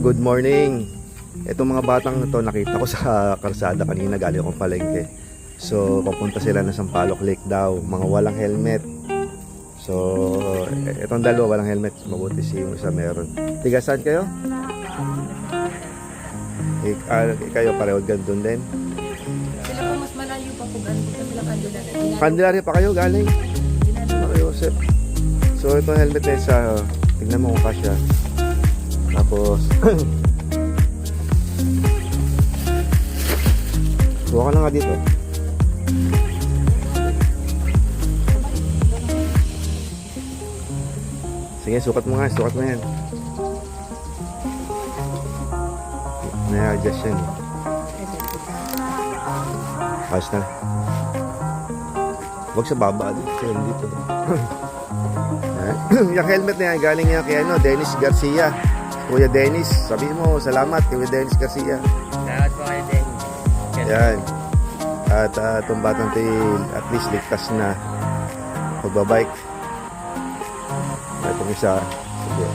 Good morning. Itong mga batang ito nakita ko sa karsada kanina, galing akong palengke. So papunta sila na Sampaloc Lake daw, mga walang helmet. So itong dalawa walang helmet, mabuti si yung isa meron. Tiga saan kayo? Kayo pareho gandun din? Sila po mas malayo pa po ganito sila Candelaria. Candelaria pa kayo galing? Joseph. So itong helmet na isa, tignan mo kung kasya. Tapos buka ka na nga dito. Sige, sukat mo nga, sukat mo yan. Na-adjust yan. Ayos na. Huwag sa baba dito. Dito. Yung helmet na yan, galing yan kay Dennis Garcia. Kuya Dennis, sabihin mo, salamat Kuya Dennis Garcia. Salamat po kayo din. Yan. At itong batang tail, at least ligtas na magbabike. Itong isa. Sige.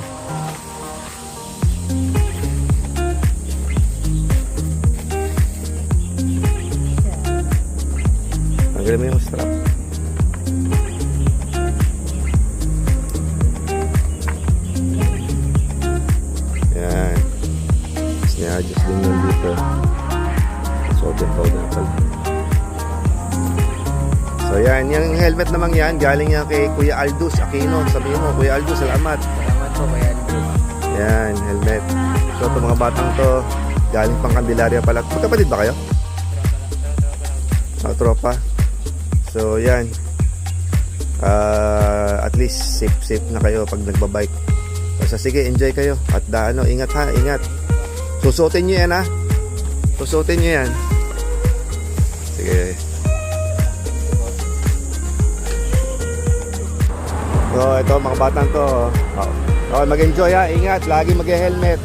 Tanggalin mo yung strap. Yan. Sina-adjust din yun dito. So yan, yung helmet naman yan, galing yan kay Kuya Aldous Aquino. Sabihin mo, Kuya Aldous, salamat. Salamat po Kuya Andrew. Yan, helmet. So itong mga batang to, galing pang Candelaria pala. Magkapatid ba kayo? Tropa. So yan, at least safe na kayo pag nagbabike. So sige, enjoy kayo. At ingat ha, ingat. Susuotin nyo yan ha. Susuotin nyo yan. Sige. So ito mga batang to, okay, mag-enjoy ha, ingat, lagi mag-helmet.